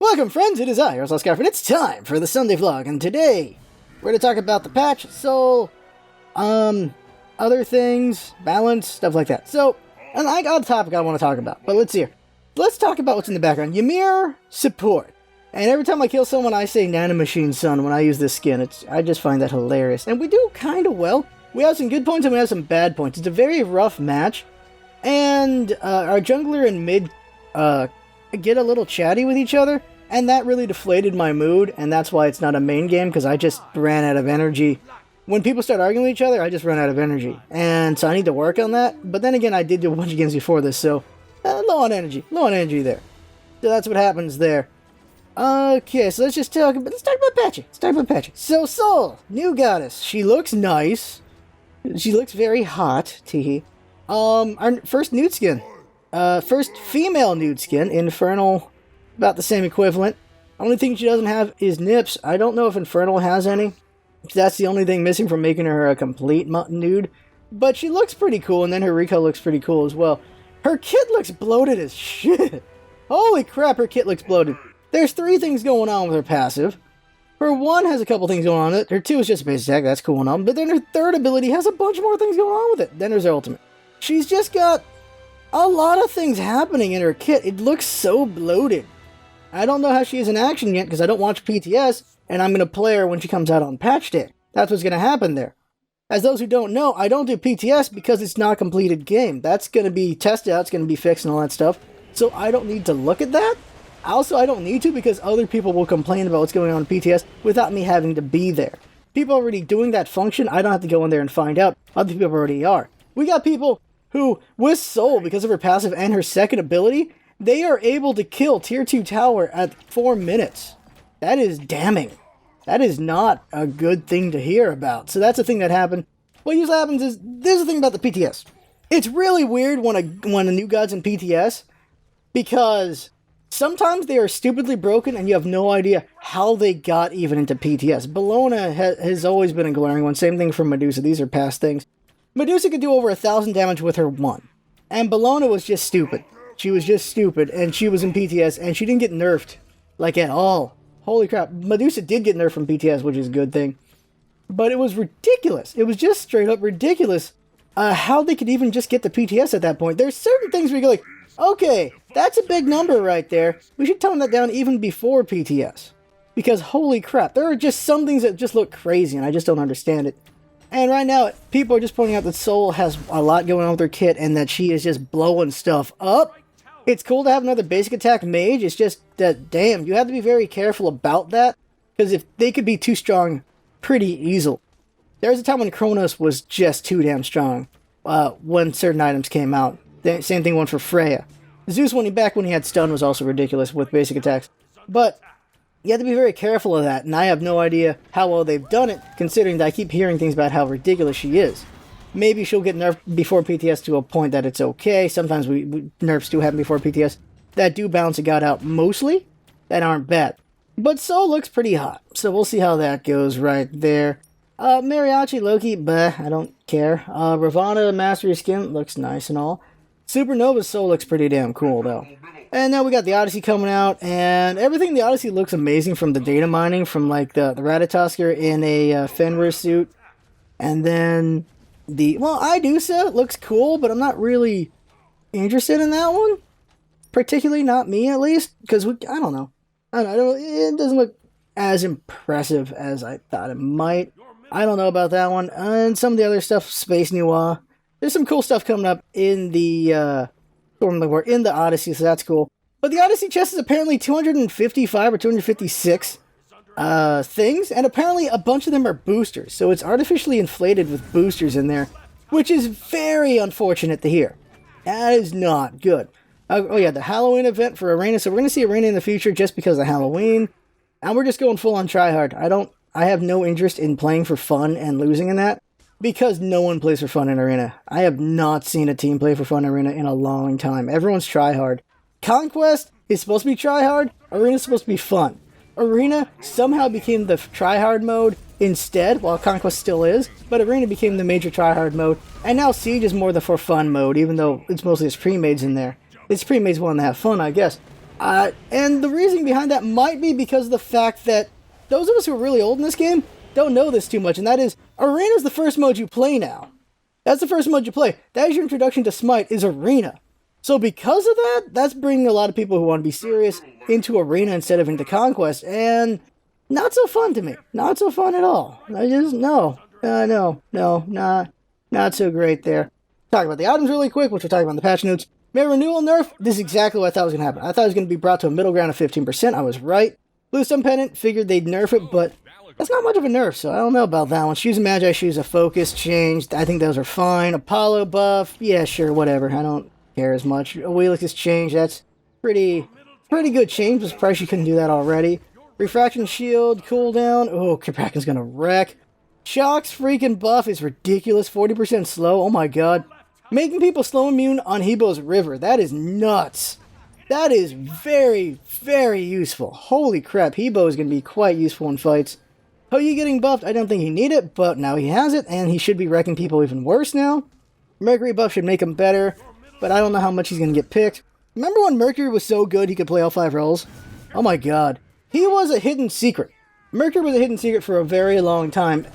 Welcome, friends, it is I, ScarfVloged, and it's time for the Sunday vlog, and today, we're going to talk about the patch, soul, other things, balance, stuff like that. So, and I got a topic I want to talk about, but let's see here. Let's talk about what's in the background. Ymir support. And every time I kill someone, I say Nanomachine Son when I use this skin. I just find that hilarious. And we do kind of well. We have some good points and we have some bad points. It's a very rough match. And our jungler and mid get a little chatty with each other. And that really deflated my mood. And that's why it's not a main game, because I just ran out of energy. When people start arguing with each other, I just run out of energy. And so I need to work on that. But then again, I did do a bunch of games before this, so low on energy there. So that's what happens there. Okay, so let's talk about patching. So Soul, new goddess. She looks nice. She looks very hot. Teehee. Our first nude skin. First female nude skin. Infernal, about the same equivalent. Only thing she doesn't have is nips. I don't know if Infernal has any. That's the only thing missing from making her a complete nude. But she looks pretty cool, and then her Rico looks pretty cool as well. Her kit looks bloated as shit. Holy crap, her kit looks bloated. There's 3 things going on with her passive. Her 1 has a couple things going on with it. Her 2 is just a basic attack, that's cool and all. But then her 3rd ability has a bunch more things going on with it. Then there's her ultimate. She's just got a lot of things happening in her kit. It looks so bloated. I don't know how she is in action yet because I don't watch PTS, and I'm going to play her when she comes out on patch day. That's what's going to happen there. As those who don't know, I don't do PTS because it's not a completed game. That's going to be tested out, it's going to be fixed and all that stuff. So I don't need to look at that. Also, I don't need to because other people will complain about what's going on in PTS without me having to be there. People already doing that function, I don't have to go in there and find out. Other people already are. We got people who, with Soul, because of her passive and her second ability, they are able to kill tier 2 tower at 4 minutes. That is damning. That is not a good thing to hear about. So that's the thing that happened. What usually happens is, there's the thing about the PTS. It's really weird when a new god's in PTS, because sometimes they are stupidly broken and you have no idea how they got even into PTS. Bellona has always been a glaring one. Same thing for Medusa. These are past things. Medusa could do over 1,000 damage with her 1. And Bellona was just stupid. She was just stupid, and she was in PTS, and she didn't get nerfed. Like, at all. Holy crap. Medusa did get nerfed from PTS, which is a good thing. But it was ridiculous. It was just straight up ridiculous how they could even just get the PTS at that point. There's certain things where you go like, okay, that's a big number right there. We should tone that down even before PTS. Because holy crap, there are just some things that just look crazy, and I just don't understand it. And right now, people are just pointing out that Soul has a lot going on with her kit, and that she is just blowing stuff up. It's cool to have another basic attack mage, it's just that, damn, you have to be very careful about that, because if they could be too strong pretty easily. There was a time when Kronos was just too damn strong, when certain items came out. The same thing went for Freya. Zeus, back when he had stun, was also ridiculous with basic attacks. But you have to be very careful of that, and I have no idea how well they've done it, considering that I keep hearing things about how ridiculous she is. Maybe she'll get nerfed before PTS to a point that it's okay. Sometimes nerfs do happen before PTS that do balance a god out mostly, that aren't bad. But Soul looks pretty hot, so we'll see how that goes right there. Mariachi, Loki, I don't care. Ravana Mastery Skin looks nice and all. Supernova Soul looks pretty damn cool, though. And now we got the Odyssey coming out, and everything in the Odyssey looks amazing, from the data mining, from like the Ratatosker in a Fenrir suit, and then Idusa looks cool, but I'm not really interested in that one. Particularly not me, at least, because I don't know. It doesn't look as impressive as I thought it might. I don't know about that one. And some of the other stuff, Space Noir. There's some cool stuff coming up in the Odyssey, so that's cool. But the Odyssey chest is apparently 255 or 256 things, and apparently a bunch of them are boosters, so it's artificially inflated with boosters in there, which is very unfortunate to hear. That is not good. Oh yeah, the Halloween event for Arena, so we're going to see Arena in the future just because of Halloween, and we're just going full on tryhard. I have no interest in playing for fun and losing in that, because no one plays for fun in Arena. I have not seen a team play for fun in Arena in a long time. Everyone's tryhard. Conquest is supposed to be tryhard, Arena is supposed to be fun. Arena somehow became the tryhard mode instead, while Conquest still is, but Arena became the major tryhard mode, and now Siege is more the for fun mode, even though it's mostly its pre-mades in there. Its pre-mades want to have fun, I guess. And the reason behind that might be because of the fact that those of us who are really old in this game don't know this too much, and that is, Arena is the first mode you play now. That's the first mode you play. That is your introduction to Smite, is Arena. So because of that, that's bringing a lot of people who want to be serious into Arena instead of into Conquest, and not so fun to me. Not so fun at all. I just, no, not so great there. Talk about the items really quick, which we'll talk about in the patch notes. Mirror Renewal nerf, this is exactly what I thought was going to happen. I thought it was going to be brought to a middle ground of 15%. I was right. Bluestone Pendant, figured they'd nerf it, but that's not much of a nerf, so I don't know about that one. Shoes of Magi, Shoes of Focus changed. I think those are fine. Apollo buff, yeah, sure, whatever. I don't care as much. Wheelix is changed. That's pretty good change. I'm surprised you couldn't do that already. Refraction Shield, cooldown. Oh, Kraken's going to wreck. Shock's freaking buff is ridiculous. 40% slow. Oh my god. Making people slow immune on Hebo's River. That is nuts. That is very, very useful. Holy crap. Hebo is going to be quite useful in fights. Hoyi getting buffed. I don't think he need it, but now he has it, and he should be wrecking people even worse now. Mercury buff should make him better, but I don't know how much he's going to get picked. Remember when Mercury was so good he could play all 5 roles? Oh my god. He was a hidden secret. Mercury was a hidden secret for a very long time.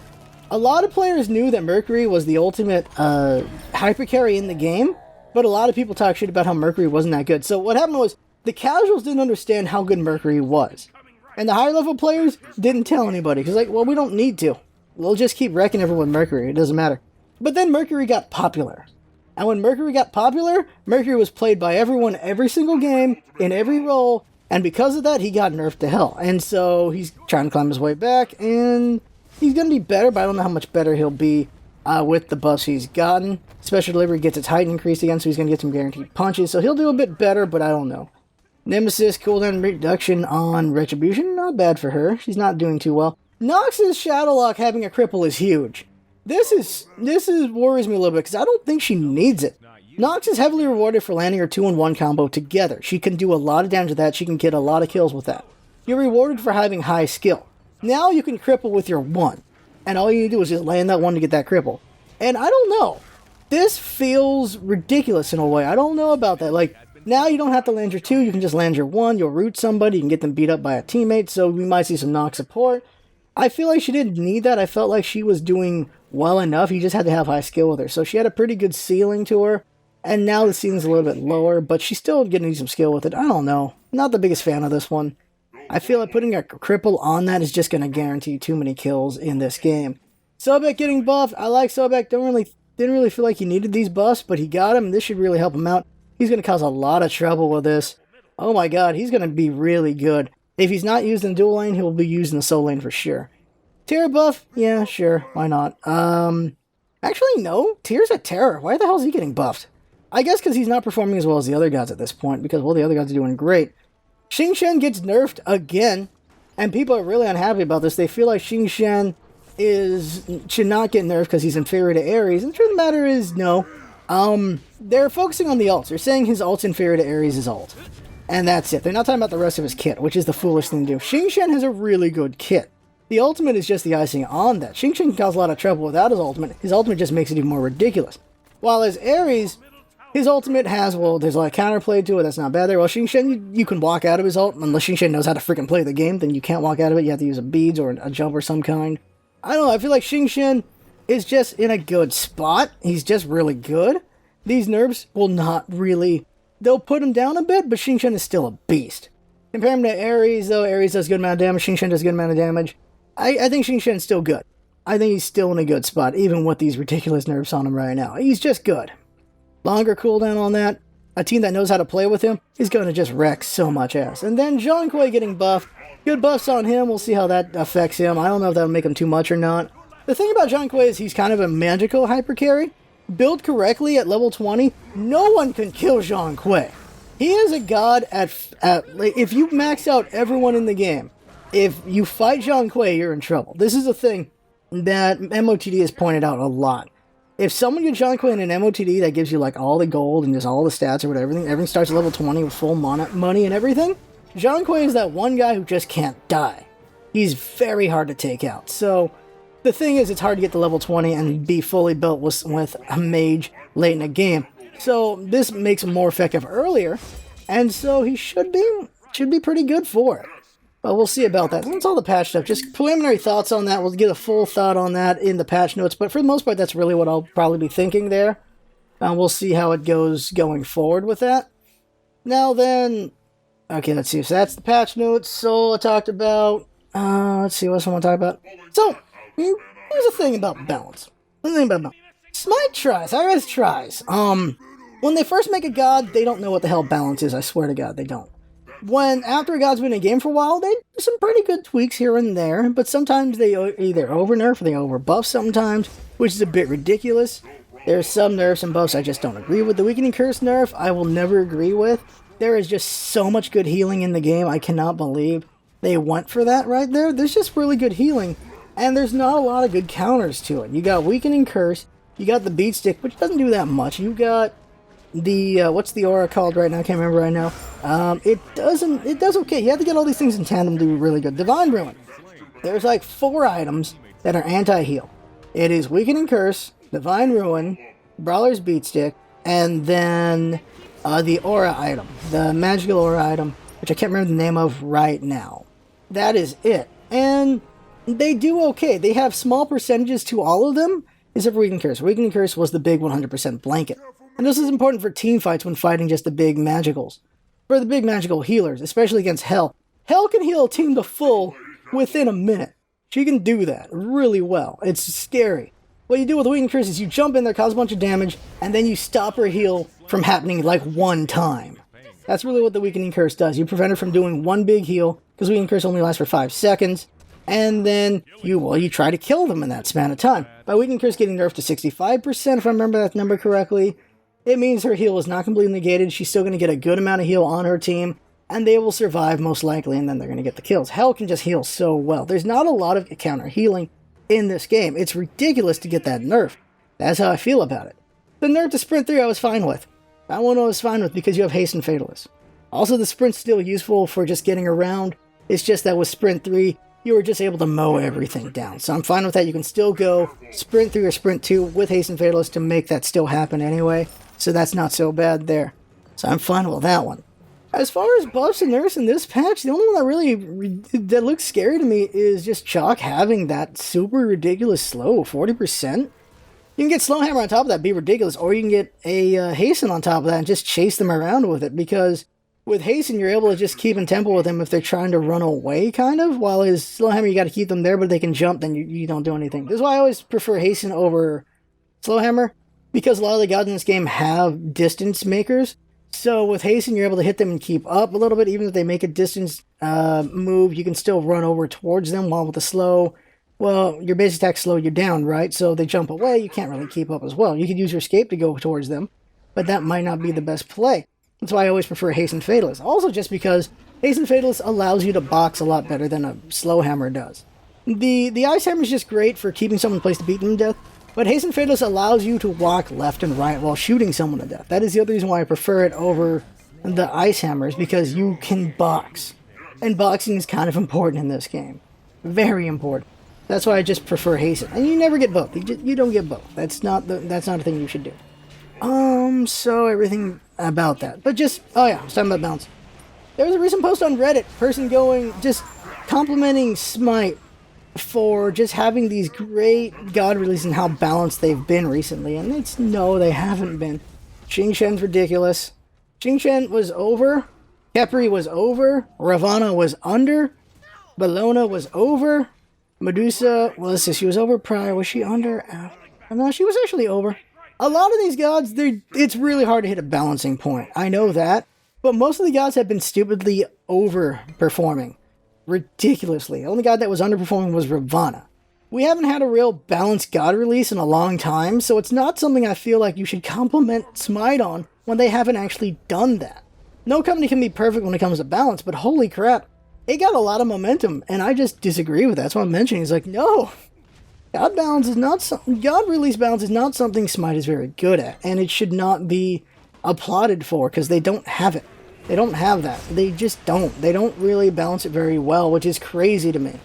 A lot of players knew that Mercury was the ultimate hyper carry in the game, but a lot of people talk shit about how Mercury wasn't that good. So what happened was, the casuals didn't understand how good Mercury was. And the higher level players didn't tell anybody, because like, well, we don't need to. We'll just keep wrecking everyone with Mercury, it doesn't matter. But then Mercury got popular. And when Mercury got popular, Mercury was played by everyone every single game, in every role, and because of that, he got nerfed to hell. And so he's trying to climb his way back, and he's going to be better, but I don't know how much better he'll be with the buffs he's gotten. Special Delivery gets its height increased again, so he's going to get some guaranteed punches, so he'll do a bit better, but I don't know. Nemesis cooldown reduction on Retribution, not bad for her. She's not doing too well. Nox's Shadowlock having a cripple is huge. This worries me a little bit, because I don't think she needs it. Nox is heavily rewarded for landing her 2-in-1 combo together. She can do a lot of damage with that, she can get a lot of kills with that. You're rewarded for having high skill. Now you can cripple with your 1, and all you need to do is just land that 1 to get that cripple. And I don't know. This feels ridiculous in a way. I don't know about that. Like, now you don't have to land your 2, you can just land your 1, you'll root somebody, you can get them beat up by a teammate, so we might see some Nox support. I feel like she didn't need that. I felt like she was doing well enough. You just had to have high skill with her. So she had a pretty good ceiling to her, and now the ceiling's a little bit lower, but she's still getting some skill with it. I don't know. Not the biggest fan of this one. I feel like putting a cripple on that is just going to guarantee too many kills in this game. Sobek getting buffed. I like Sobek. Didn't really feel like he needed these buffs, but he got them. This should really help him out. He's going to cause a lot of trouble with this. Oh my god, he's going to be really good. If he's not used in the dual lane, he'll be used in the solo lane for sure. Terror buff? Yeah, sure. Why not? Actually, no. Tyr's a terror. Why the hell is he getting buffed? I guess because he's not performing as well as the other gods at this point, because, well, the other gods are doing great. Xing Shen gets nerfed again, and people are really unhappy about this. They feel like Xing Shen should not get nerfed because he's inferior to Ares, and the truth of the matter is, no. They're focusing on the ults. They're saying his ult's inferior to Ares' ult. And that's it. They're not talking about the rest of his kit, which is the foolish thing to do. Xing Shen has a really good kit. The ultimate is just the icing on that. Xing Shen can cause a lot of trouble without his ultimate. His ultimate just makes it even more ridiculous. While as Ares, his ultimate has, well, there's a lot of counterplay to it. That's not bad there. Well, Xing Shen, you can walk out of his ult. Unless Xing Shen knows how to freaking play the game, then you can't walk out of it. You have to use a beads or a jump or some kind. I don't know. I feel like Xing Shen is just in a good spot. He's just really good. These nerfs will not really... They'll put him down a bit, but Xing Shen is still a beast. Compare him to Ares, though. Ares does a good amount of damage. Xing Shen does a good amount of damage. I think Xing Shen's still good. I think he's still in a good spot, even with these ridiculous nerfs on him right now. He's just good. Longer cooldown on that. A team that knows how to play with him is going to just wreck so much ass. And then Zhong Kui getting buffed. Good buffs on him. We'll see how that affects him. I don't know if that'll make him too much or not. The thing about Zhong Kui is he's kind of a magical hyper carry. Built correctly at level 20, no one can kill Zhong Kui. He is a god like, if you max out everyone in the game, if you fight Zhong Kui, you're in trouble. This is a thing that MOTD has pointed out a lot. If someone gets Zhong Kui in an MOTD that gives you like all the gold and just all the stats or whatever, everything starts at level 20 with full money and everything, Zhong Kui is that one guy who just can't die. He's very hard to take out. So the thing is, it's hard to get to level 20 and be fully built with a mage late in a game. So this makes him more effective earlier, and so he should be should be pretty good for it. But we'll see about that. That's all the patch stuff. Just preliminary thoughts on that. We'll get a full thought on that in the patch notes. But for the most part, that's really what I'll probably be thinking there. We'll see how it goes going forward with that. Now then, okay, let's see. So that's the patch notes. So I talked about, let's see, what else I want to talk about. So, here's the thing about balance. Smite tries, Hi-Rez tries. When they first make a god, they don't know what the hell balance is. I swear to God, they don't. After a god's been in a game for a while, they do some pretty good tweaks here and there, but sometimes they either over-nerf or they over-buff sometimes, which is a bit ridiculous. There's some nerfs and buffs I just don't agree with. The Weakening Curse nerf, I will never agree with. There is just so much good healing in the game, I cannot believe they went for that right there. There's just really good healing, and there's not a lot of good counters to it. You got Weakening Curse, you got the Beat Stick, which doesn't do that much. You got the, what's the aura called right now? I can't remember right now. It does okay. You have to get all these things in tandem to do really good. Divine Ruin. There's like 4 items that are anti-heal. It is Weakening Curse, Divine Ruin, Brawler's Beat Stick, and then the aura item. The magical aura item, which I can't remember the name of right now. That is it. And they do okay. They have small percentages to all of them, except for Weakening Curse. Weakening Curse was the big 100% blanket. And this is important for team fights when fighting just the big magicals. For the big magical healers, especially against Hell. Hell can heal a team to full within a minute. She can do that really well. It's scary. What you do with Weakening Curse is you jump in there, cause a bunch of damage, and then you stop her heal from happening like one time. That's really what the Weakening Curse does. You prevent her from doing one big heal, because Weakening Curse only lasts for 5 seconds, and then you try to kill them in that span of time. By Weakening Curse getting nerfed to 65%, if I remember that number correctly, it means her heal is not completely negated. She's still going to get a good amount of heal on her team, and they will survive most likely, and then they're going to get the kills. Hell can just heal so well. There's not a lot of counter healing in this game. It's ridiculous to get that nerf. That's how I feel about it. The nerf to Sprint 3 I was fine with. That one I was fine with because you have Haste and Fatalist. Also, the Sprint's still useful for just getting around. It's just that with Sprint 3, you were just able to mow everything down. So I'm fine with that. You can still go Sprint 3 or Sprint 2 with Haste and Fatalist to make that still happen anyway. So that's not so bad there. So I'm fine with that one. As far as buffs and nerfs in this patch, the only one that looks scary to me is just Chalk having that super ridiculous slow, 40%. You can get Slow Hammer on top of that, be ridiculous, or you can get a Hasten on top of that and just chase them around with it, because with Hasten, you're able to just keep in tempo with them if they're trying to run away, kind of, while his Slow Hammer, you got to keep them there, but if they can jump, then you don't do anything. This is why I always prefer Hasten over Slow Hammer, because a lot of the gods in this game have distance makers. So with Hasten, you're able to hit them and keep up a little bit. Even if they make a distance move, you can still run over towards them, while with the slow, well, your base attack slow you down, right? So they jump away, you can't really keep up as well. You could use your escape to go towards them, but that might not be the best play. That's why I always prefer Hasten Fatalist. Also just because Hasten Fatalist allows you to box a lot better than a Slow Hammer does. The Ice Hammer is just great for keeping someone in place to beat them to death, but Hasten Fatalist allows you to walk left and right while shooting someone to death. That is the other reason why I prefer it over the Ice Hammers, because you can box. And boxing is kind of important in this game. Very important. That's why I just prefer Hasten. And you never get both. You don't get both. That's not a thing you should do. So everything about that. But just, oh yeah, I was talking about balance. There was a recent post on Reddit, person just complimenting Smite for just having these great god releases and how balanced they've been recently. And no, they haven't been. Xing Shen's ridiculous. Xing Shen was over. Khepri was over. Ravana was under. Bellona was over. Medusa, well, let's see, she was over prior. Was she under? No, she was actually over. A lot of these gods, it's really hard to hit a balancing point. I know that. But most of the gods have been stupidly overperforming. Ridiculously. The only god that was underperforming was Ravana. We haven't had a real balanced god release in a long time, so it's not something I feel like you should compliment Smite on when they haven't actually done that. No company can be perfect when it comes to balance, but holy crap, it got a lot of momentum, and I just disagree with that. That's what I'm mentioning. It's like, no, god release balance is not something Smite is very good at, and it should not be applauded for, because they don't have it. They don't have that. They just don't. They don't really balance it very well, which is crazy to me.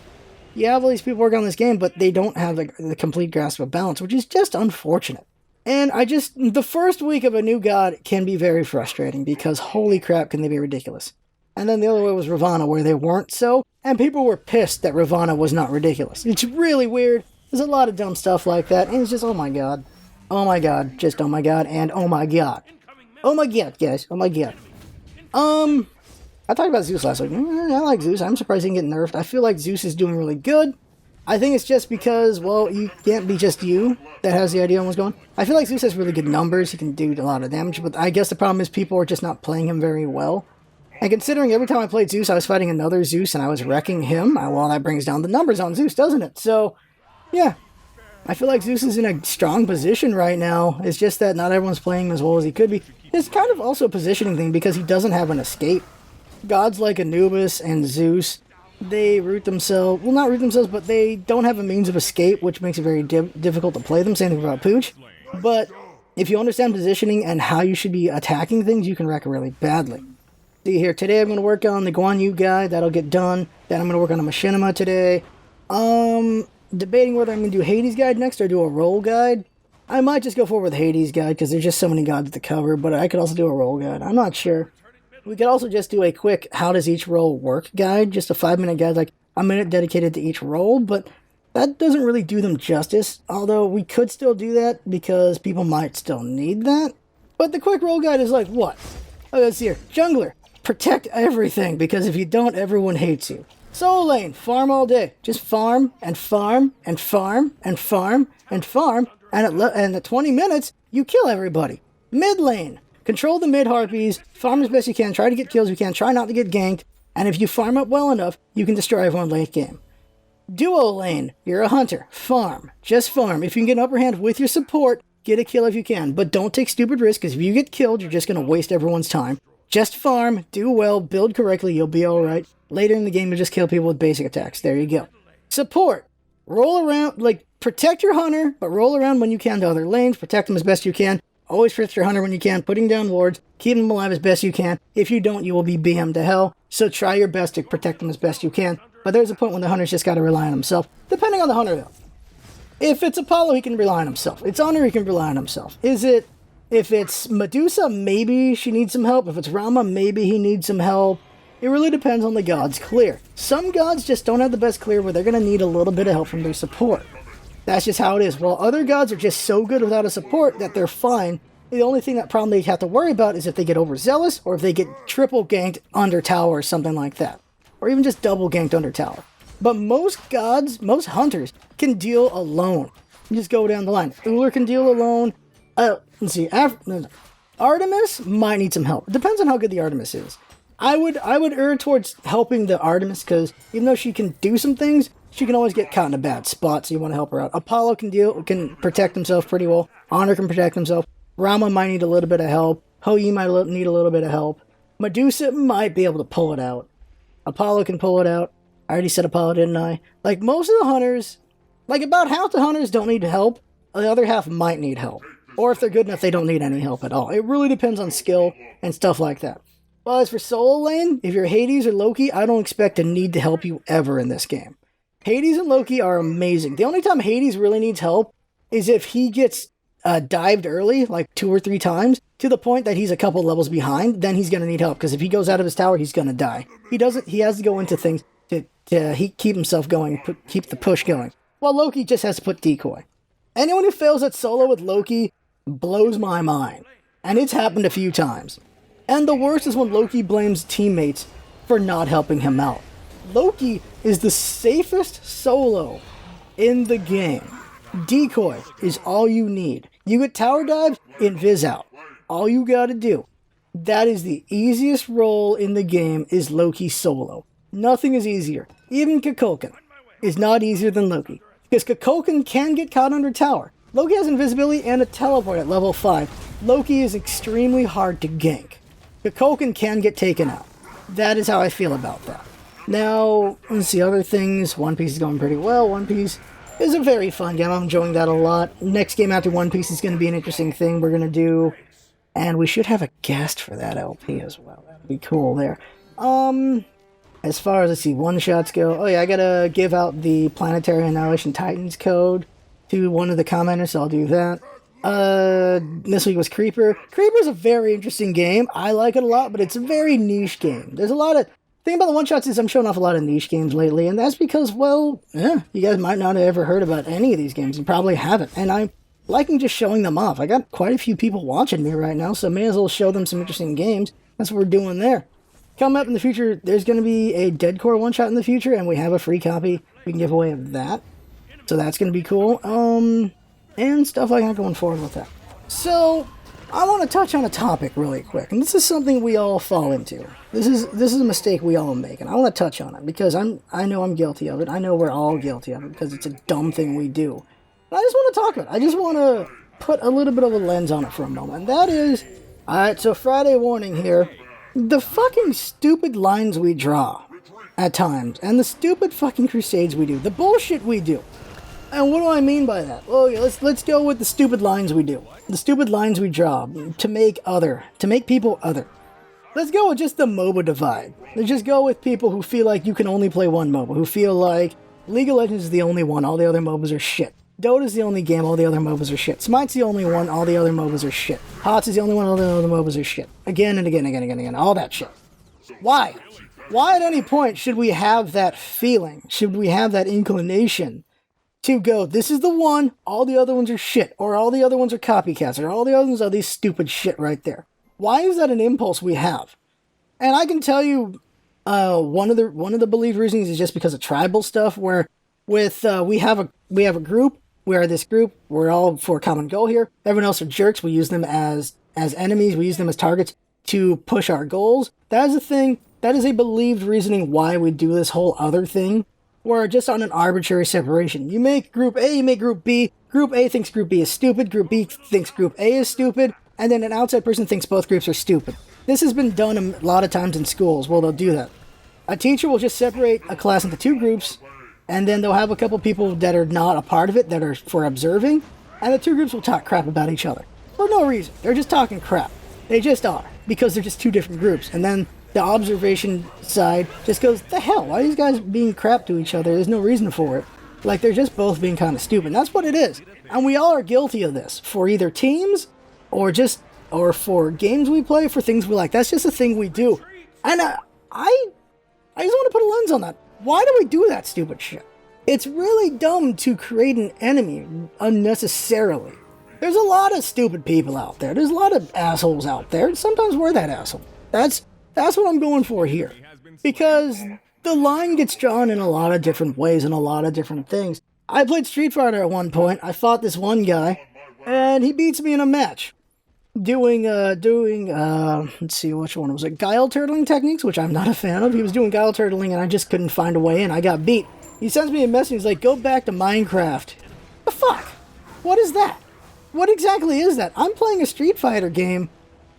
You have all these people working on this game, but they don't have the complete grasp of balance, which is just unfortunate. And the first week of a new god can be very frustrating, because holy crap can they be ridiculous. And then the other way was Ravana, where they weren't so. And people were pissed that Ravana was not ridiculous. It's really weird. There's a lot of dumb stuff like that. And it's just, oh my god. Oh my god. Just oh my god. And oh my god. Oh my god, guys. Oh my god. I talked about Zeus last week. I like Zeus. I'm surprised he didn't get nerfed. I feel like Zeus is doing really good. I think it's just because, well, you can't be just you that has the idea on what's going on. I feel like Zeus has really good numbers. He can do a lot of damage, but I guess the problem is people are just not playing him very well. And considering every time I played Zeus, I was fighting another Zeus and I was wrecking him, well, that brings down the numbers on Zeus, doesn't it? So, yeah. I feel like Zeus is in a strong position right now. It's just that not everyone's playing him as well as he could be. It's kind of also a positioning thing because he doesn't have an escape. Gods like Anubis and Zeus, they root themselves, well, not root themselves, but they don't have a means of escape, which makes it very difficult to play them. Same thing about Pooch. But if you understand positioning and how you should be attacking things, you can wreck it really badly. See here, today I'm going to work on the Guan Yu guy. That'll get done. Then I'm going to work on a Machinima today. Debating whether I'm going to do Hades guide next or do a roll guide. I might just go forward with Hades guide because there's just so many gods to cover, but I could also do a roll guide. I'm not sure. We could also just do a quick how does each role work guide, just a 5-minute guide, like a minute dedicated to each role, but that doesn't really do them justice, although we could still do that because people might still need that. But the quick role guide is like what? Oh, let's see here. Jungler, protect everything, because if you don't, everyone hates you. Solo lane, farm all day. Just farm, and farm, and farm, and farm, and farm, and at 20 minutes, you kill everybody. Mid lane. Control the mid-harpies, farm as best you can, try to get kills if you can, try not to get ganked, and if you farm up well enough, you can destroy everyone late game. Duo lane, you're a hunter, farm, just farm. If you can get an upper hand with your support, get a kill if you can, but don't take stupid risks, because if you get killed, you're just going to waste everyone's time. Just farm, do well, build correctly, you'll be alright. Later in the game, you'll just kill people with basic attacks, there you go. Support, roll around, protect your hunter, but roll around when you can to other lanes, protect them as best you can. Always protect your hunter when you can, putting down wards, keep them alive as best you can. If you don't, you will be BM'd to hell, so try your best to protect them as best you can. But there's a point when the hunter's just got to rely on himself, depending on the hunter though. If it's Apollo, he can rely on himself. It's Honor, he can rely on himself. If it's Medusa, maybe she needs some help. If it's Rama, maybe he needs some help. It really depends on the god's clear. Some gods just don't have the best clear where they're going to need a little bit of help from their support. That's just how it is. While other gods are just so good without a support that they're fine, the only problem they have to worry about is if they get overzealous or if they get triple ganked under tower or something like that. Or even just double ganked under tower. But most gods, most hunters, can deal alone. You just go down the line. Uller can deal alone. Let's see. Artemis might need some help. It depends on how good the Artemis is. I would err towards helping the Artemis because even though she can do some things, she can always get caught in a bad spot, so you want to help her out. Apollo can protect himself pretty well. Honor can protect himself. Rama might need a little bit of help. Hou-Yi might need a little bit of help. Medusa might be able to pull it out. Apollo can pull it out. I already said Apollo, didn't I? Most of the hunters, about half the hunters don't need help. The other half might need help. Or if they're good enough, they don't need any help at all. It really depends on skill and stuff like that. Well, as for solo lane, if you're Hades or Loki, I don't expect to need to help you ever in this game. Hades and Loki are amazing. The only time Hades really needs help is if he gets dived early, 2 or 3 times, to the point that he's a couple levels behind, then he's going to need help, because if he goes out of his tower, he's going to die. He has to go into things to keep himself going, keep the push going. While Loki just has to put decoy. Anyone who fails at solo with Loki blows my mind. And it's happened a few times. And the worst is when Loki blames teammates for not helping him out. Loki is the safest solo in the game. Decoy is all you need. You get tower dives, invis out. All you gotta do. That is the easiest role in the game is Loki solo. Nothing is easier. Even Kukulkan is not easier than Loki. Because Kukulkan can get caught under tower. Loki has invisibility and a teleport at level 5. Loki is extremely hard to gank. Kukulkan can get taken out. That is how I feel about that. Now, let's see other things. One Piece is going pretty well. One Piece is a very fun game. I'm enjoying that a lot. Next game after One Piece is going to be an interesting thing we're going to do. And we should have a guest for that LP as well. That would be cool there. As far as, let's see, one-shots go. Oh yeah, I gotta give out the Planetary Annihilation Titans code to one of the commenters, so I'll do that. This week was Creeper. Creeper's a very interesting game. I like it a lot, but it's a very niche game. There's a lot of... The thing about the one-shots is I'm showing off a lot of niche games lately, and that's because, well, yeah, you guys might not have ever heard about any of these games. You probably haven't, and I'm liking just showing them off. I got quite a few people watching me right now, so may as well show them some interesting games. That's what we're doing there. Coming up in the future, there's going to be a Dead Core one-shot in the future, and we have a free copy we can give away of that. So that's going to be cool. And stuff like that going forward with that. So, I want to touch on a topic really quick, and this is something we all fall into. This is a mistake we all make, and I want to touch on it because I know I'm guilty of it. I know we're all guilty of it because it's a dumb thing we do. And I just want to talk about it. I just want to put a little bit of a lens on it for a moment. And that is, alright, so Friday warning here, the fucking stupid lines we draw at times, and the stupid fucking crusades we do, the bullshit we do. And what do I mean by that? Well, let's go with the stupid lines we do. The stupid lines we draw to make people other. Let's go with just the MOBA divide. Let's just go with people who feel like you can only play one MOBA, who feel like League of Legends is the only one, all the other MOBAs are shit. Dota's the only game, all the other MOBAs are shit. Smite's the only one, all the other MOBAs are shit. HOTS is the only one, all the other MOBAs are shit. Again and again, all that shit. Why? Why at any point should we have that feeling? Should we have that inclination to go, this is the one, all the other ones are shit, or all the other ones are copycats, or all the other ones are these stupid shit right there? Why is that an impulse we have? And I can tell you, one of the believed reasons is just because of tribal stuff, where with we have a group, we are this group, we're all for a common goal here. Everyone else are jerks. We use them as enemies. We use them as targets to push our goals. That is a thing. That is a believed reasoning why we do this whole other thing. We're just on an arbitrary separation. You make Group A, you make Group B. Group A thinks Group B is stupid. Group B thinks Group A is stupid. And then an outside person thinks both groups are stupid. This has been done a lot of times in schools. Well, they'll do that. A teacher will just separate a class into two groups, and then they'll have a couple people that are not a part of it, that are for observing, and the two groups will talk crap about each other. For no reason. They're just talking crap. They just are. Because they're just two different groups. And then the observation side just goes, the hell, why are these guys being crap to each other? There's no reason for it. Like, they're just both being kind of stupid. And that's what it is. And we all are guilty of this. For either teams, or for games we play, for things we like. That's just a thing we do. And I just want to put a lens on that. Why do we do that stupid shit? It's really dumb to create an enemy unnecessarily. There's a lot of stupid people out there. There's a lot of assholes out there. And sometimes we're that asshole. That's what I'm going for here. Because the line gets drawn in a lot of different ways and a lot of different things. I played Street Fighter at one point. I fought this one guy, and he beats me in a match. Doing, let's see, which one was it? Guile turtling techniques, which I'm not a fan of. He was doing guile turtling, and I just couldn't find a way in. I got beat. He sends me a message. He's like, go back to Minecraft. The fuck? What is that? What exactly is that? I'm playing a Street Fighter game.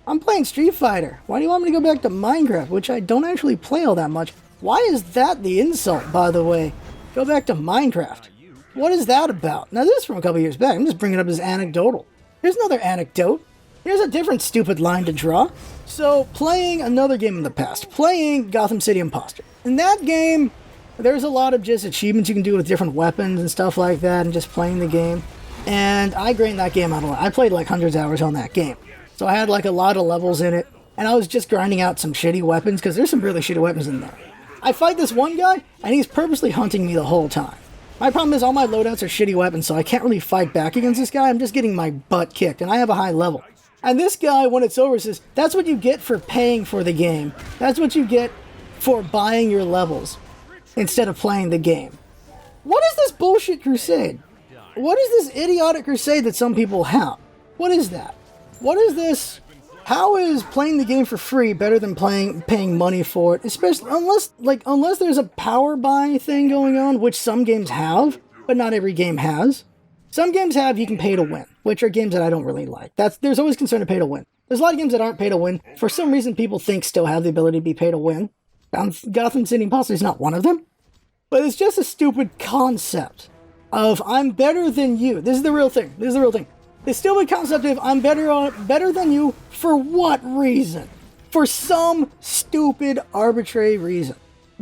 I'm playing Street Fighter. Why do you want me to go back to Minecraft, which I don't actually play all that much? Why is that the insult, by the way? Go back to Minecraft. What is that about? Now, this is from a couple years back. I'm just bringing up as anecdotal. Here's another anecdote. Here's a different stupid line to draw. So, playing another game in the past. Playing Gotham City Imposter. In that game, there's a lot of just achievements you can do with different weapons and stuff like that, and just playing the game. And I grind that game out a lot. I played like hundreds of hours on that game. So I had like a lot of levels in it, and I was just grinding out some shitty weapons, because there's some really shitty weapons in there. I fight this one guy, and he's purposely hunting me the whole time. My problem is all my loadouts are shitty weapons, so I can't really fight back against this guy. I'm just getting my butt kicked, and I have a high level. And this guy, when it's over, says, that's what you get for paying for the game. That's what you get for buying your levels instead of playing the game. What is this bullshit crusade? What is this idiotic crusade that some people have? What is that? What is this? How is playing the game for free better than paying money for it? Especially unless there's a power buy thing going on, which some games have, but not every game has. Some games have you can pay to win, which are games that I don't really like. There's always concern to pay to win. There's a lot of games that aren't pay to win. For some reason, people think still have the ability to be pay to win. Gotham City Imposter is not one of them. But it's just a stupid concept of I'm better than you. This is the real thing. The stupid concept of I'm better than you for what reason? For some stupid arbitrary reason.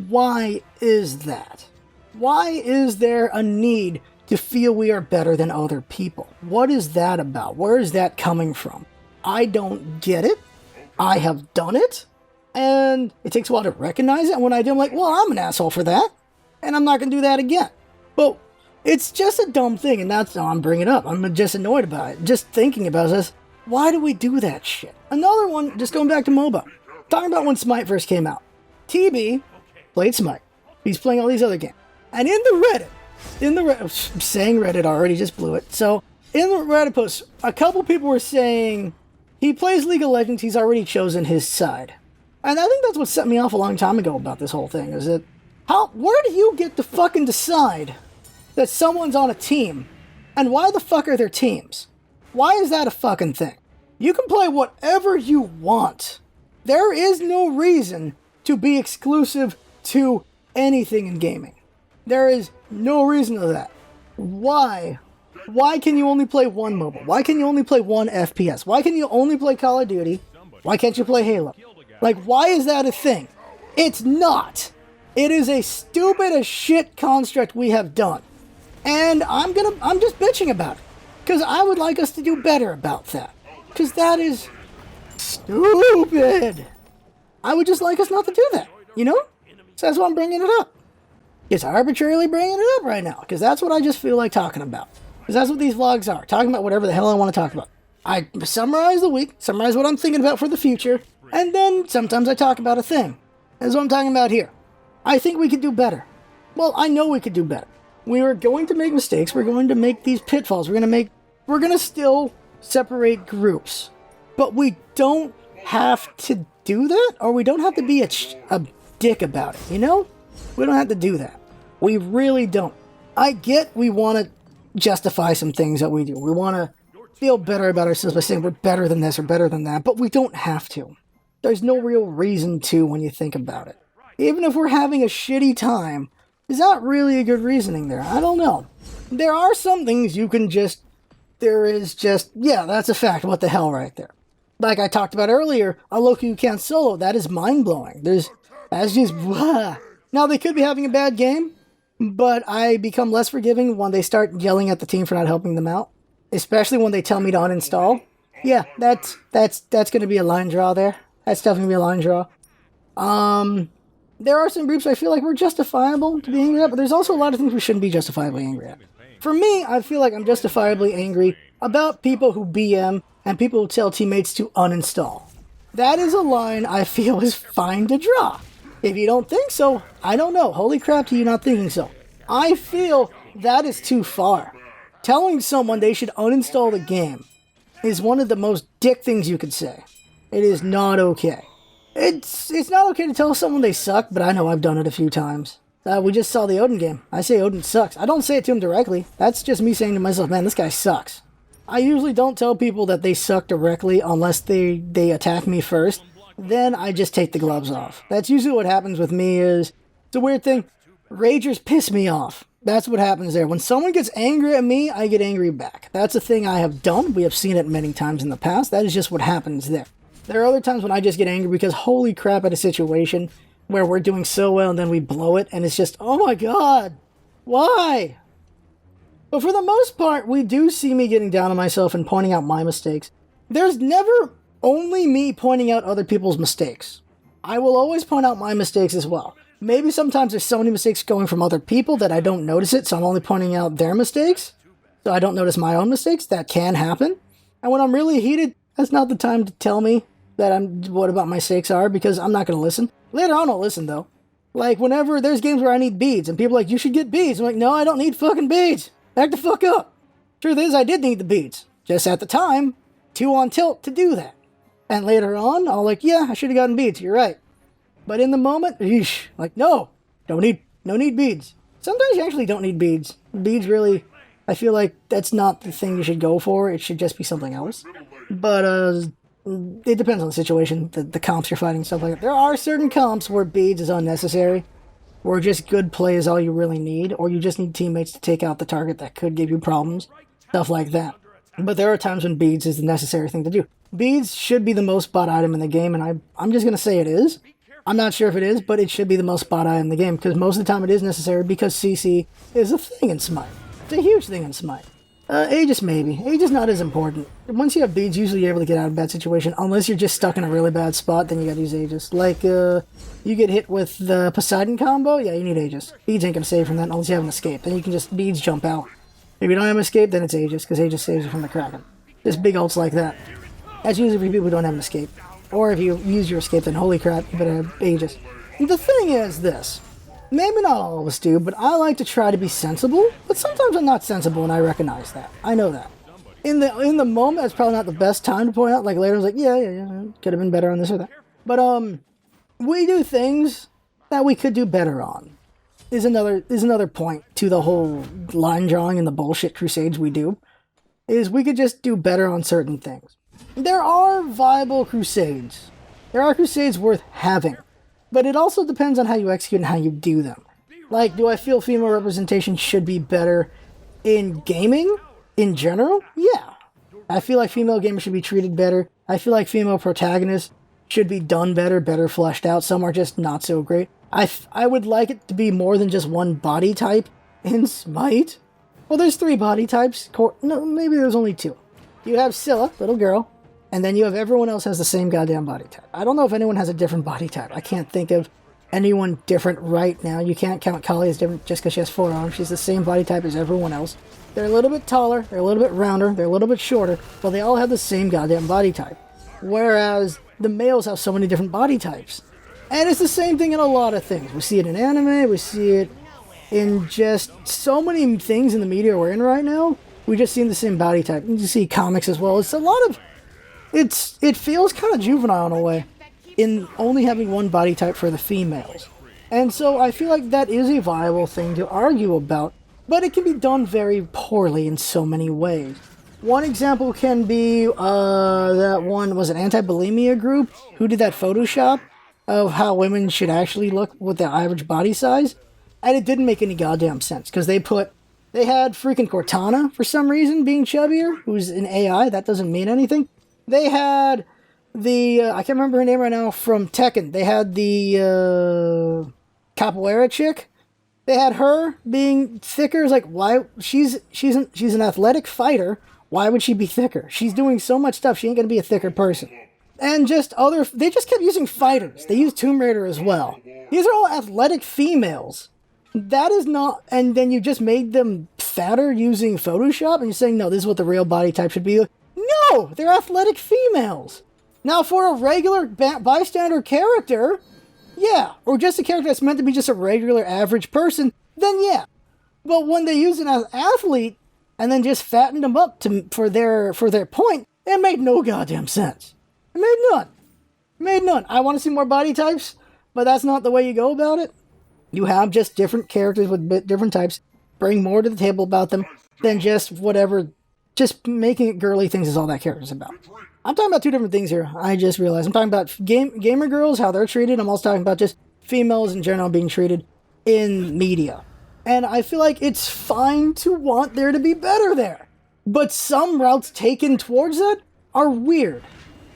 Why is that? Why is there a need to feel we are better than other people. What is that about? Where is that coming from? I don't get it. I have done it, and it takes a while to recognize it, and when I do, I'm like, well, I'm an asshole for that, and I'm not going to do that again. But it's just a dumb thing, and that's how I'm bringing it up. I'm just annoyed about it. Just thinking about this, why do we do that shit? Another one, just going back to MOBA. Talking about when Smite first came out. TB played Smite. He's playing all these other games. And in the Reddit, saying Reddit already, just blew it. So, in the Reddit post, a couple people were saying, he plays League of Legends, he's already chosen his side. And I think that's what set me off a long time ago about this whole thing, is that, where do you get to fucking decide that someone's on a team? And why the fuck are there teams? Why is that a fucking thing? You can play whatever you want. There is no reason to be exclusive to anything in gaming. There is no reason to that. Why? Why can you only play one MOBA? Why can you only play one FPS? Why can you only play Call of Duty? Why can't you play Halo? Like, why is that a thing? It's not. It is a stupid as shit construct we have done. And I'm just bitching about it. Because I would like us to do better about that. Because that is stupid. I would just like us not to do that, you know? So that's why I'm bringing it up. Just arbitrarily bringing it up right now. Because that's what I just feel like talking about. Because that's what these vlogs are. Talking about whatever the hell I want to talk about. I summarize the week, summarize what I'm thinking about for the future, and then sometimes I talk about a thing. That's what I'm talking about here. I think we could do better. Well, I know we could do better. We are going to make mistakes. We're going to make these pitfalls. We're going to still separate groups. But we don't have to do that, or we don't have to be a dick about it, you know? We don't have to do that. We really don't. I get we want to justify some things that we do. We want to feel better about ourselves by saying we're better than this or better than that, but we don't have to. There's no real reason to when you think about it. Even if we're having a shitty time, is that really a good reasoning there? I don't know. There are some things you can just, yeah, that's a fact. What the hell right there? Like I talked about earlier, a Loki who can't solo, that is mind-blowing. That's just, blah. Now they could be having a bad game, but I become less forgiving when they start yelling at the team for not helping them out. Especially when they tell me to uninstall. Yeah, that's going to be a line draw there. That's definitely going to be a line draw. There are some groups I feel like we're justifiable to be angry at, but there's also a lot of things we shouldn't be justifiably angry at. For me, I feel like I'm justifiably angry about people who BM and people who tell teammates to uninstall. That is a line I feel is fine to draw. If you don't think so, I don't know. Holy crap to you not thinking so. I feel that is too far. Telling someone they should uninstall the game is one of the most dick things you could say. It is not okay. It's not okay to tell someone they suck, but I know I've done it a few times. We just saw the Odin game. I say Odin sucks. I don't say it to him directly. That's just me saying to myself, man, this guy sucks. I usually don't tell people that they suck directly unless they attack me first. Then I just take the gloves off. That's usually what happens with me is, it's a weird thing. Ragers piss me off. That's what happens there. When someone gets angry at me, I get angry back. That's a thing I have done. We have seen it many times in the past. That is just what happens there. There are other times when I just get angry because holy crap at a situation where we're doing so well and then we blow it and it's just, oh my god, why? But for the most part, we do see me getting down on myself and pointing out my mistakes. There's never only me pointing out other people's mistakes. I will always point out my mistakes as well. Maybe sometimes there's so many mistakes going from other people that I don't notice it, so I'm only pointing out their mistakes, so I don't notice my own mistakes. That can happen. And when I'm really heated, that's not the time to tell me that what about my mistakes are, because I'm not going to listen. Later on, I'll listen, though. Like, whenever there's games where I need beads, and people are like, you should get beads. I'm like, no, I don't need fucking beads. Back the fuck up. Truth is, I did need the beads. Just at the time, too on tilt to do that. And later on, I'll like, yeah, I should have gotten beads. You're right. But in the moment, eesh, like, no need beads. Sometimes you actually don't need beads. Beads really, I feel like that's not the thing you should go for. It should just be something else. But it depends on the situation, the comps you're fighting, stuff like that. There are certain comps where beads is unnecessary, where just good play is all you really need, or you just need teammates to take out the target that could give you problems, stuff like that. But there are times when beads is the necessary thing to do. Beads should be the most bought item in the game, and I'm just going to say it is. I'm not sure if it is, but it should be the most bought item in the game, because most of the time it is necessary because CC is a thing in Smite. It's a huge thing in Smite. Aegis maybe. Aegis not as important. Once you have beads, usually you're able to get out of a bad situation. Unless you're just stuck in a really bad spot, then you gotta use Aegis. Like, you get hit with the Poseidon combo, yeah, you need Aegis. Beads ain't gonna save from that unless you have an escape. Then you can just beads jump out. If you don't have an escape, then it's Aegis, because Aegis saves you from the Kraken. Just big ults like that. That's usually for people who don't have an escape. Or if you use your escape, then holy crap, you better have Aegis. The thing is this. Maybe not all of us do, but I like to try to be sensible. But sometimes I'm not sensible, and I recognize that. I know that. In the moment, it's probably not the best time to point out. Like later, I was like, yeah, could have been better on this or that. But we do things that we could do better on. Is another point to the whole line drawing and the bullshit crusades we do. Is we could just do better on certain things. There are viable crusades. There are crusades worth having. But it also depends on how you execute and how you do them. Like, do I feel female representation should be better in gaming in general? Yeah. I feel like female gamers should be treated better. I feel like female protagonists should be done better fleshed out. Some are just not so great. I would like it to be more than just one body type in Smite. Well, there's 3 body types. No, maybe there's only 2. You have Scylla, little girl. And then you have everyone else has the same goddamn body type. I don't know if anyone has a different body type. I can't think of anyone different right now. You can't count Kali as different just because she has 4 arms. She's the same body type as everyone else. They're a little bit taller, they're a little bit rounder, they're a little bit shorter, but they all have the same goddamn body type. Whereas the males have so many different body types. And it's the same thing in a lot of things. We see it in anime, we see it in just so many things in the media we're in right now. We just see the same body type. You see comics as well. It's a lot of... It feels kind of juvenile in a way, in only having one body type for the females. And so I feel like that is a viable thing to argue about, but it can be done very poorly in so many ways. One example can be that one was an anti-bulimia group who did that Photoshop of how women should actually look with their average body size, and it didn't make any goddamn sense, because they had freaking Cortana for some reason being chubbier, who's an AI. That doesn't mean anything. They had the, I can't remember her name right now, from Tekken. They had the Capoeira chick. They had her being thicker. It's like, why? She's an athletic fighter. Why would she be thicker? She's doing so much stuff. She ain't going to be a thicker person. And they just kept using fighters. They used Tomb Raider as well. These are all athletic females. That is not, and then you just made them fatter using Photoshop, and you're saying, no, this is what the real body type should be. No, they're athletic females. Now, for a regular bystander character, yeah, or just a character that's meant to be just a regular average person, then yeah. But when they use an athlete and then just fattened them up for their point, it made no goddamn sense. It made none. I want to see more body types, but that's not the way you go about it. You have just different characters with different types. Bring more to the table about them than just whatever. Just making it girly things is all that character's about. I'm talking about 2 different things here. I just realized. I'm talking about gamer girls, how they're treated. I'm also talking about just females in general being treated in media. And I feel like it's fine to want there to be better there. But some routes taken towards that are weird.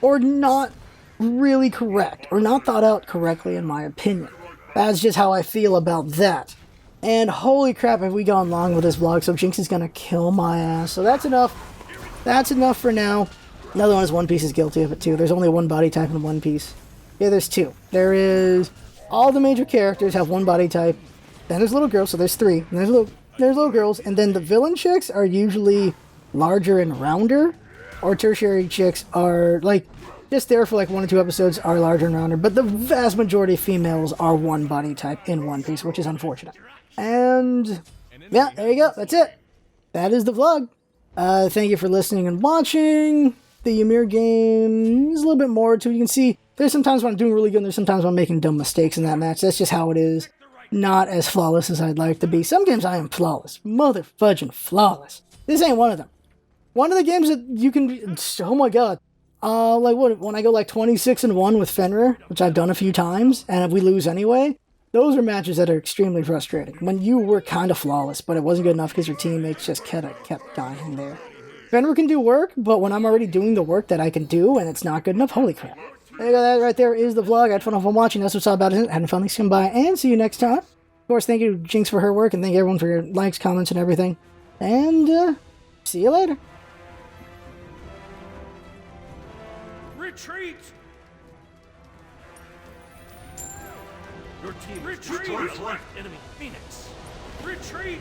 Or not really correct. Or not thought out correctly, in my opinion. That's just how I feel about that. And holy crap, have we gone long with this vlog, so Jinx is gonna kill my ass. So that's enough. That's enough for now. Another one is One Piece is guilty of it too. There's only one body type in One Piece. Yeah, there's 2. There is... all the major characters have one body type. Then there's little girls, so there's 3. And there's little girls, and then the villain chicks are usually larger and rounder. Or tertiary chicks are, like, just there for like 1 or 2 episodes, are larger and rounder. But the vast majority of females are one body type in One Piece, which is unfortunate. And yeah, there you go. That's it. That is the vlog. Thank you for listening and watching. The Ymir game is a little bit more to it. You can see there's sometimes when I'm doing really good and there's sometimes when I'm making dumb mistakes in that match. That's just how it is. Not as flawless as I'd like to be. Some games I am flawless. Mother fudging flawless. This ain't one of them. One of the games that you can be, oh my god. Like when I go like 26-1 with Fenrir, which I've done a few times, and if we lose anyway, those are matches that are extremely frustrating. When you were kind of flawless, but it wasn't good enough because your teammates just kept dying there. Fenrir can do work, but when I'm already doing the work that I can do and it's not good enough, holy crap. There you go, that right there is the vlog. I had fun watching. That's what's all about it. Having fun, thanks for coming by, and see you next time. Of course, thank you, Jinx, for her work, and thank you everyone for your likes, comments, and everything. And, see you later. Retreat! Your team Retreat! enemy Phoenix. Retreat!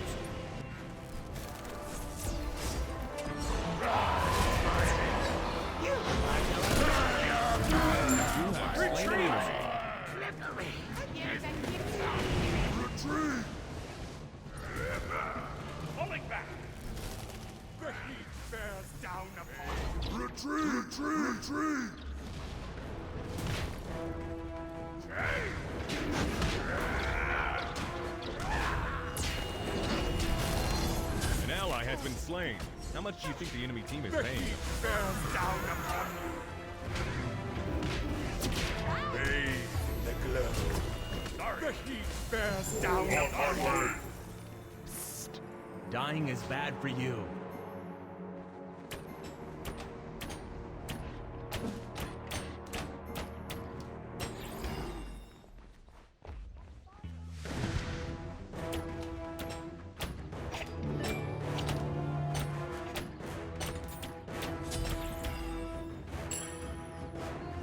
Retreat! Retreat! Falling back! The heat bears down upon you. Retreat! Retreat! An ally has been slain. How much do you think the enemy team is The paying? heat bears down upon you. Bathe in the glow. The heat bears down upon you. Dying is bad for you.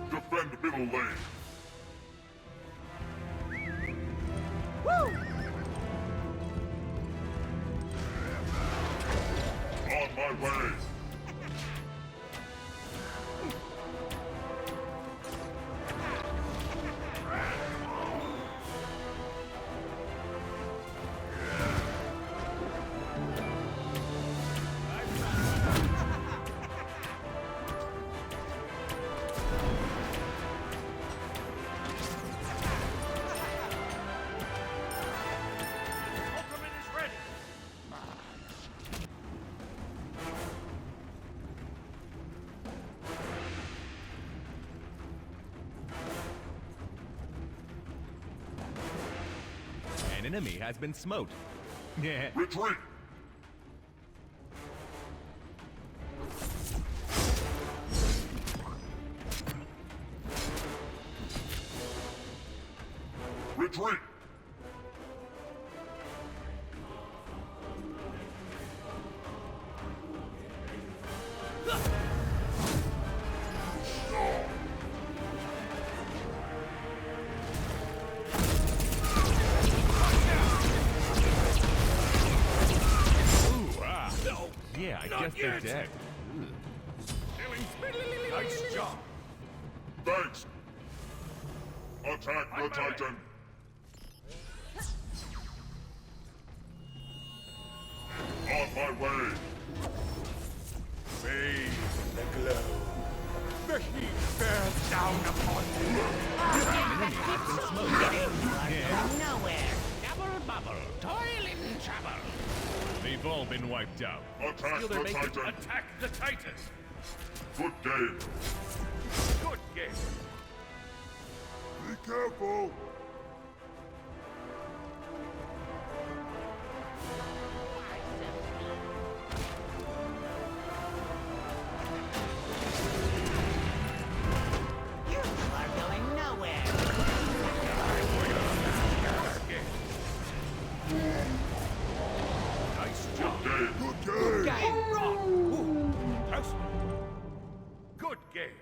Defend middle lane. On my way. Ultimate is ready! An enemy has been smote. Yeah. Retreat! Retreat! Ooh, ah. Yeah, I guess they're dead. Nice job! Thanks! Attack the Titan! On my way! Bathe in the glow. The heat bears down upon you. Enemy has been smote. Yeah. Nowhere. Double bubble. Toil in trouble. They've all been wiped out. Attack Feel the they're making Titan! attack the Titan! Good game! Good game! Be careful! You are going nowhere. Nice job! Good game! Ooh, excellent! Good game!